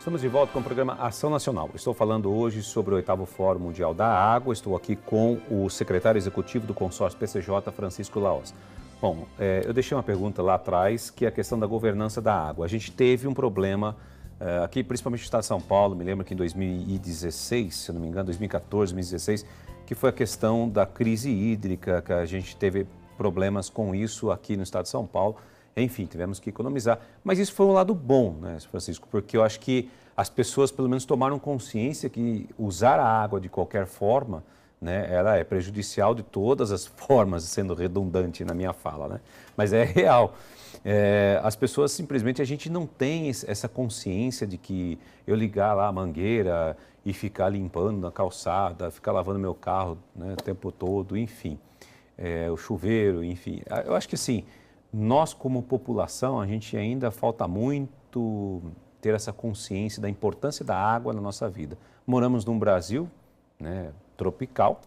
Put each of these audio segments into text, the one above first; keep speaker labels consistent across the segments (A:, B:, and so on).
A: Estamos de volta com o programa Ação Nacional. Estou falando hoje sobre o 8º Fórum Mundial da Água. Estou aqui com o secretário executivo do consórcio PCJ, Francisco Laos. Bom, eu deixei uma pergunta lá atrás, que é a questão da governança da água. A gente teve um problema aqui, principalmente no estado de São Paulo, me lembro que em 2016, se eu não me engano, 2014, 2016, que foi a questão da crise hídrica, que a gente teve problemas com isso aqui no estado de São Paulo. Enfim, tivemos que economizar. Mas isso foi um lado bom, né, Francisco? Porque eu acho que as pessoas, pelo menos, tomaram consciência que usar a água de qualquer forma, né, ela é prejudicial de todas as formas, sendo redundante na minha fala, né? Mas é real. As pessoas, simplesmente, a gente não tem essa consciência de que eu ligar lá a mangueira e ficar limpando na calçada, ficar lavando meu carro, né, o tempo todo, enfim. O chuveiro, enfim. Eu acho que, assim, nós, como população, a gente ainda falta muito ter essa consciência da importância da água na nossa vida. Moramos num Brasil, né, tropical,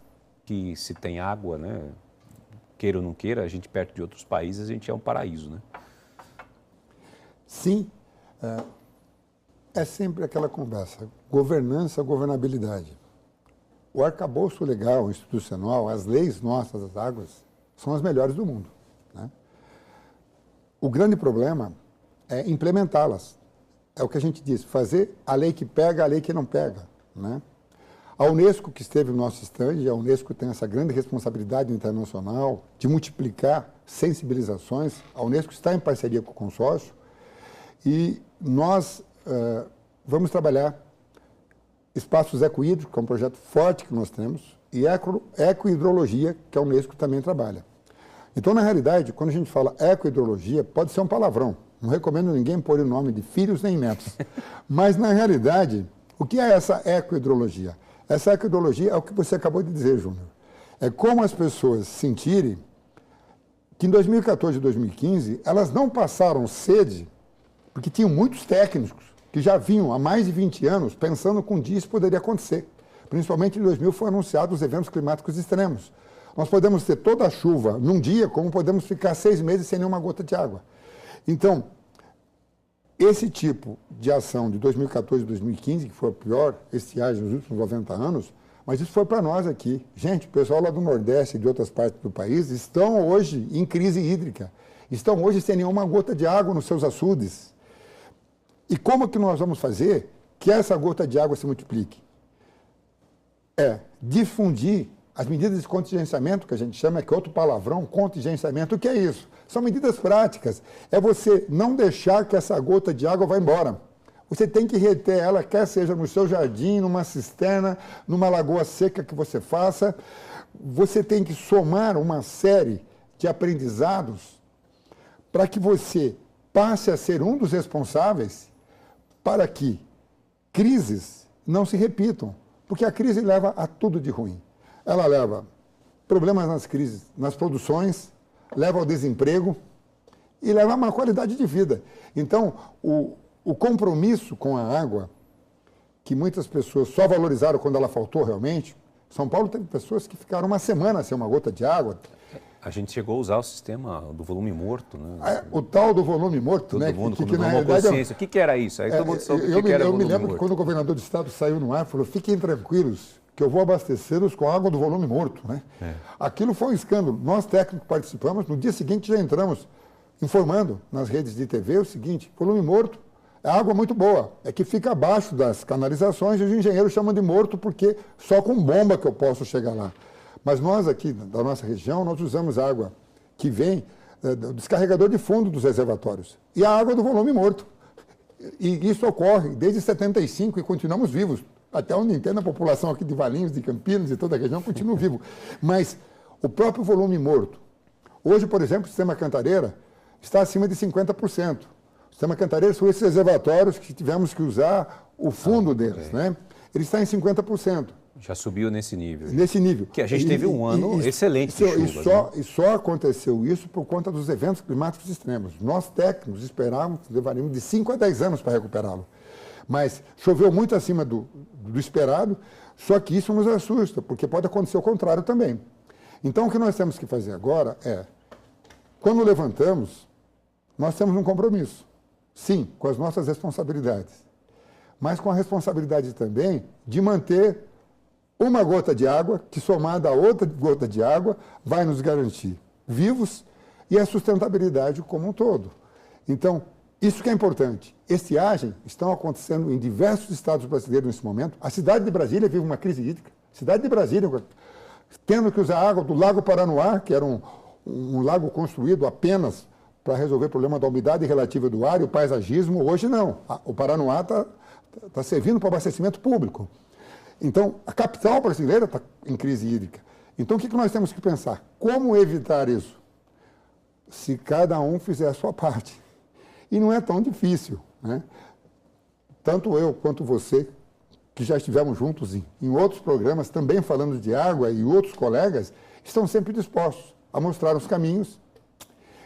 A: que se tem água, né, queira ou não queira, a gente perto de outros países, a gente é um paraíso, né?
B: Sim, é sempre aquela conversa, governança, governabilidade. O arcabouço legal, institucional, as leis nossas das águas, são as melhores do mundo, né? O grande problema é implementá-las. É o que a gente diz, fazer a lei que pega, a lei que não pega, né? A Unesco, que esteve no nosso stand, a Unesco tem essa grande responsabilidade internacional de multiplicar sensibilizações. A Unesco está em parceria com o consórcio e nós vamos trabalhar espaços ecohídricos, que é um projeto forte que nós temos, e ecohidrologia, que a Unesco também trabalha. Então, na realidade, quando a gente fala ecohidrologia, pode ser um palavrão. Não recomendo ninguém pôr o nome de filhos nem netos. Mas, na realidade, o que é essa ecohidrologia? Essa ecohidrologia é o que você acabou de dizer, Júnior. É como as pessoas sentirem que em 2014 e 2015 elas não passaram sede, porque tinham muitos técnicos que já vinham há mais de 20 anos pensando que um dia isso poderia acontecer. Principalmente em 2000 foram anunciados os eventos climáticos extremos. Nós podemos ter toda a chuva num dia, como podemos ficar 6 meses sem nenhuma gota de água. Então, esse tipo de ação de 2014 e 2015, que foi a pior estiagem nos últimos 90 anos, mas isso foi para nós aqui. Gente, o pessoal lá do Nordeste e de outras partes do país estão hoje em crise hídrica. Estão hoje sem nenhuma gota de água nos seus açudes. E como que nós vamos fazer que essa gota de água se multiplique? Difundir as medidas de contingenciamento, que a gente chama, que é outro palavrão, contingenciamento. O que é isso? São medidas práticas. É você não deixar que essa gota de água vá embora. Você tem que reter ela, quer seja no seu jardim, numa cisterna, numa lagoa seca que você faça. Você tem que somar uma série de aprendizados para que você passe a ser um dos responsáveis para que crises não se repitam. Porque a crise leva a tudo de ruim. Ela leva problemas nas crises, nas produções, leva ao desemprego e leva a má qualidade de vida. Então, o compromisso com a água, que muitas pessoas só valorizaram quando ela faltou realmente, São Paulo teve pessoas que ficaram uma semana sem uma gota de água.
A: A gente chegou a usar o sistema do volume morto, né?
B: O tal do volume morto,
A: todo
B: né?
A: Mundo,
B: que
A: na realidade consciência. O que era isso? Aí todo mundo soube o que era volume morto. Eu me lembro que quando o governador do estado saiu no ar, falou, fiquem tranquilos, que eu vou abastecê-los com água do volume morto, né? Aquilo foi um escândalo. Nós, técnicos, participamos, no dia seguinte já entramos informando nas redes de TV o seguinte, volume morto é água muito boa, é que fica abaixo das canalizações e os engenheiros chamam de morto porque só com bomba que eu posso chegar lá. Mas nós aqui, da nossa região, nós usamos água que vem do descarregador de fundo dos reservatórios. E a água do volume morto. E isso ocorre desde 75 e continuamos vivos. Até onde entendo, a população aqui de Valinhos, de Campinas e toda a região continua vivo. Mas o próprio volume morto. Hoje, por exemplo, o sistema Cantareira está acima de 50%. O sistema Cantareira são esses reservatórios que tivemos que usar o fundo deles, né? Ele está em 50%. Já subiu nesse nível.
B: Nesse nível.
A: Que a gente teve um ano excelente de chuvas.
B: E só aconteceu isso por conta dos eventos climáticos extremos. Nós, técnicos, esperávamos que levaríamos de 5 a 10 anos para recuperá-lo. Mas choveu muito acima do esperado, só que isso nos assusta, porque pode acontecer o contrário também. Então, o que nós temos que fazer agora é, quando levantamos, nós temos um compromisso, sim, com as nossas responsabilidades. mas com a responsabilidade também de manter uma gota de água, que somada a outra gota de água, vai nos garantir vivos e a sustentabilidade como um todo. Então, isso que é importante. Estiagem estão acontecendo em diversos estados brasileiros nesse momento. A cidade de Brasília vive uma crise hídrica. Cidade de Brasília, tendo que usar água do Lago Paranoá, que era um lago construído apenas para resolver o problema da umidade relativa do ar e o paisagismo, hoje não. O Paranoá está servindo para abastecimento público. Então, a capital brasileira está em crise hídrica. Então, o que nós temos que pensar? Como evitar isso? Se cada um fizer a sua parte. E não é tão difícil, né? Tanto eu quanto você, que já estivemos juntos em outros programas, também falando de água, e outros colegas, estão sempre dispostos a mostrar os caminhos.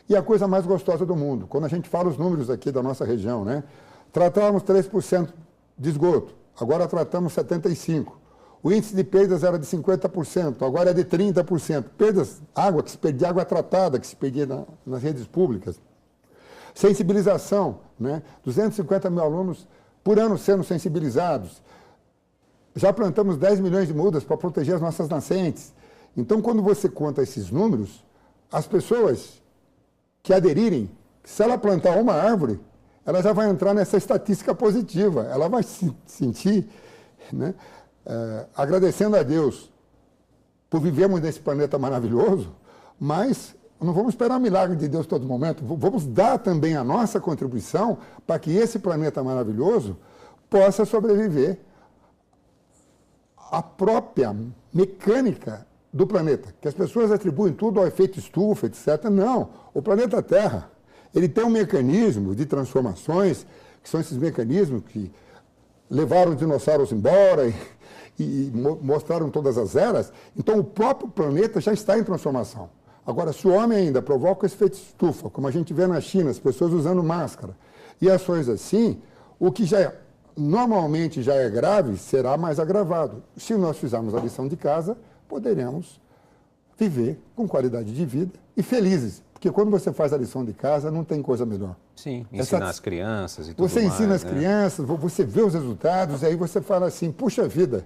B: E a coisa mais gostosa do mundo, quando a gente fala os números aqui da nossa região, né? Tratávamos 3% de esgoto, agora tratamos 75%. O índice de perdas era de 50%, agora é de 30%. Perdas, água, que se perdia água tratada, que se perdia nas redes públicas. Sensibilização, né? 250 mil alunos por ano sendo sensibilizados. Já plantamos 10 milhões de mudas para proteger as nossas nascentes. Então, quando você conta esses números, as pessoas que aderirem, se ela plantar uma árvore, ela já vai entrar nessa estatística positiva. Ela vai se sentir, né, agradecendo a Deus por vivermos nesse planeta maravilhoso, mas não vamos esperar milagre de Deus todo momento. Vamos dar também a nossa contribuição para que esse planeta maravilhoso possa sobreviver à própria mecânica do planeta, que as pessoas atribuem tudo ao efeito estufa, etc. Não, o planeta Terra, ele tem um mecanismo de transformações, que são esses mecanismos que levaram os dinossauros embora e mostraram todas as eras. Então, o próprio planeta já está em transformação. Agora, se o homem ainda provoca esse efeito estufa, como a gente vê na China, as pessoas usando máscara, e ações assim, o que normalmente já é grave, será mais agravado. Se nós fizermos a lição de casa, poderemos viver com qualidade de vida e felizes. Porque quando você faz a lição de casa, não tem coisa melhor.
A: Sim, ensinar as crianças e tudo mais.
B: Você ensina as crianças, você vê os resultados, e aí você fala assim, puxa vida,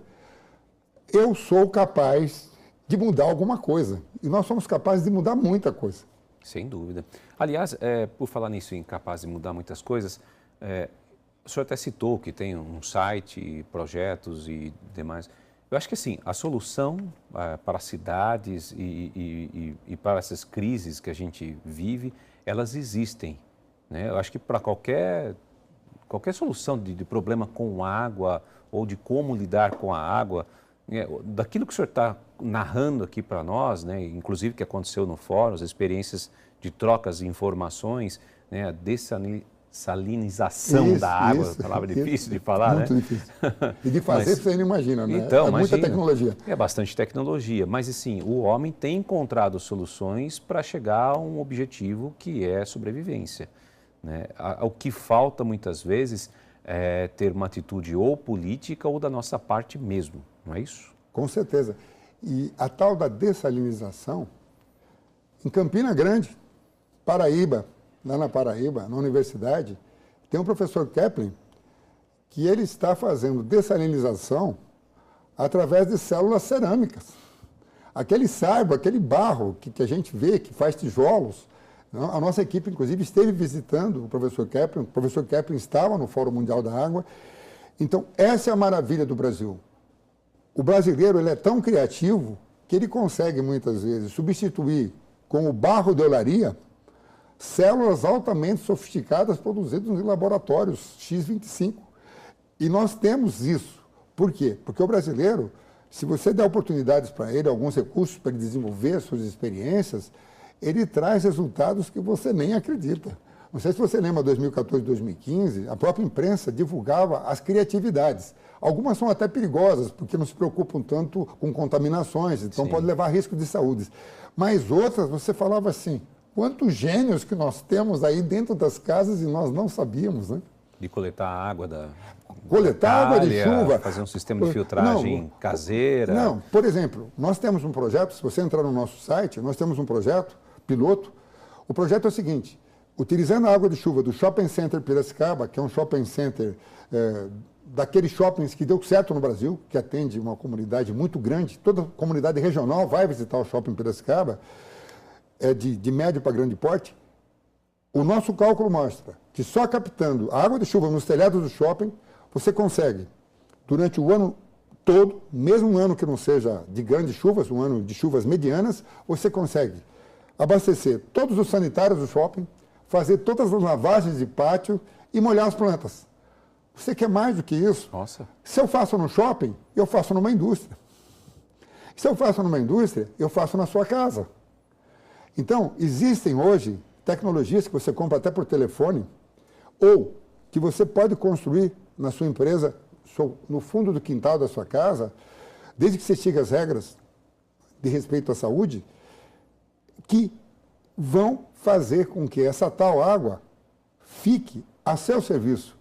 B: eu sou capaz de mudar alguma coisa. E nós somos capazes de mudar muita coisa.
A: Sem dúvida. Aliás, por falar nisso, incapaz de mudar muitas coisas, o senhor até citou que tem um site, projetos e demais. Eu acho que assim, a solução para as cidades e para essas crises que a gente vive, elas existem, né? Eu acho que para qualquer solução de problema com água ou de como lidar com a água, daquilo que o senhor está narrando aqui para nós, né, inclusive que aconteceu no fórum, as experiências de trocas de informações, né, a dessalinização da água, palavra difícil de falar,
B: muito
A: né?
B: Difícil. E de fazer, você não imagina, né?
A: Então,
B: muita tecnologia.
A: É bastante tecnologia, mas assim, o homem tem encontrado soluções para chegar a um objetivo que é sobrevivência, né? O que falta muitas vezes é ter uma atitude ou política ou da nossa parte mesmo, não é isso?
B: Com certeza. E a tal da dessalinização, em Campina Grande, Paraíba, lá na Paraíba, na universidade, tem um professor Kepler que ele está fazendo dessalinização através de células cerâmicas. Aquele sarbo, aquele barro que a gente vê, que faz tijolos, a nossa equipe, inclusive, esteve visitando o professor Kepler estava no Fórum Mundial da Água. Então, essa é a maravilha do Brasil. O brasileiro ele é tão criativo que ele consegue, muitas vezes, substituir com o barro de olaria células altamente sofisticadas produzidas em laboratórios X25. E nós temos isso. Por quê? Porque o brasileiro, se você der oportunidades para ele, alguns recursos para ele desenvolver suas experiências, ele traz resultados que você nem acredita. Não sei se você lembra, 2014, 2015, a própria imprensa divulgava as criatividades. Algumas são até perigosas, porque não se preocupam tanto com contaminações, então
A: Sim.
B: pode levar a risco de saúde. Mas outras, você falava assim, quantos gênios que nós temos aí dentro das casas e nós não sabíamos, né?
A: De coletar a água da
B: água de chuva.
A: Fazer um sistema de filtragem caseira.
B: Não, por exemplo, nós temos um projeto, se você entrar no nosso site, nós temos um projeto piloto. O projeto é o seguinte, utilizando a água de chuva do Shopping Center Piracicaba, que é um shopping center daqueles shoppings que deu certo no Brasil, que atende uma comunidade muito grande, toda comunidade regional vai visitar o shopping Piracicaba, é de médio para grande porte. O nosso cálculo mostra que só captando a água de chuva nos telhados do shopping, você consegue, durante o ano todo, mesmo um ano que não seja de grandes chuvas, um ano de chuvas medianas, você consegue abastecer todos os sanitários do shopping, fazer todas as lavagens de pátio e molhar as plantas. Você quer mais do que isso?
A: Nossa.
B: Se eu faço no shopping, eu faço numa indústria. Se eu faço numa indústria, eu faço na sua casa. Então, existem hoje tecnologias que você compra até por telefone ou que você pode construir na sua empresa, no fundo do quintal da sua casa, desde que você siga as regras de respeito à saúde, que vão fazer com que essa tal água fique a seu serviço.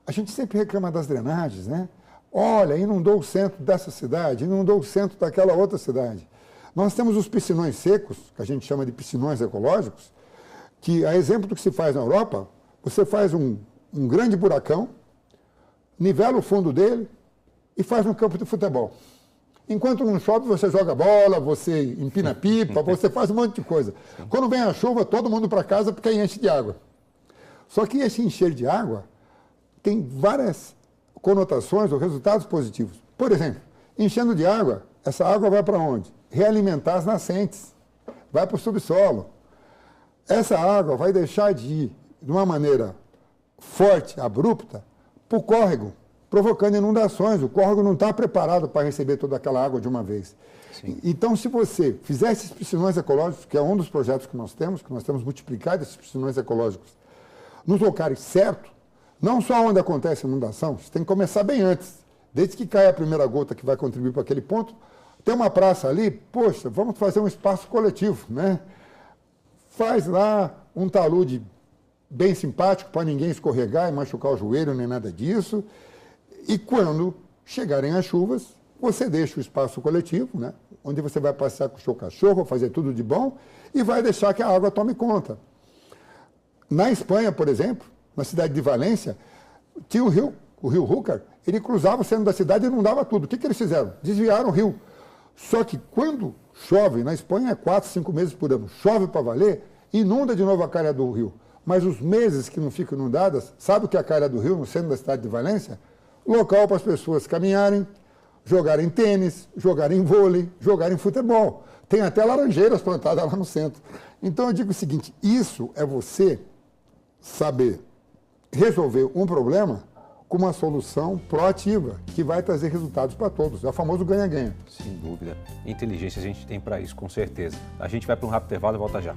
B: A gente sempre reclama das drenagens, né? Olha, inundou o centro dessa cidade, inundou o centro daquela outra cidade. Nós temos os piscinões secos, que a gente chama de piscinões ecológicos, que, a exemplo do que se faz na Europa, você faz um grande buracão, nivela o fundo dele e faz um campo de futebol. Enquanto num shopping você joga bola, você empina pipa, você faz um monte de coisa. Quando vem a chuva, todo mundo para casa porque enche de água. Só que esse encher de água tem várias conotações ou resultados positivos. Por exemplo, enchendo de água, essa água vai para onde? Realimentar as nascentes, vai para o subsolo. Essa água vai deixar de ir de uma maneira forte, abrupta, para o córrego, provocando inundações. O córrego não está preparado para receber toda aquela água de uma vez. Sim. Então, se você fizer esses piscinões ecológicos, que é um dos projetos que nós temos multiplicado esses piscinões ecológicos nos locais certos, não só onde acontece a inundação, você tem que começar bem antes. Desde que cai a primeira gota que vai contribuir para aquele ponto, tem uma praça ali, poxa, vamos fazer um espaço coletivo, né? Faz lá um talude bem simpático para ninguém escorregar e machucar o joelho, nem nada disso. E quando chegarem as chuvas, você deixa o espaço coletivo, né? Onde você vai passear com o seu cachorro, fazer tudo de bom, e vai deixar que a água tome conta. Na Espanha, por exemplo, na cidade de Valência, tinha o rio Júcar, ele cruzava o centro da cidade e inundava tudo. O que eles fizeram? Desviaram o rio. Só que quando chove, na Espanha é 4, 5 meses por ano, chove para valer, inunda de novo a calha do rio. Mas os meses que não ficam inundadas, sabe o que é a calha do rio, no centro da cidade de Valência? Local para as pessoas caminharem, jogarem tênis, jogarem vôlei, jogarem futebol. Tem até laranjeiras plantadas lá no centro. Então eu digo o seguinte, isso é você saber resolver um problema com uma solução proativa, que vai trazer resultados para todos. É o famoso ganha-ganha.
A: Sem dúvida. Inteligência a gente tem para isso, com certeza. A gente vai para um rápido intervalo e volta já.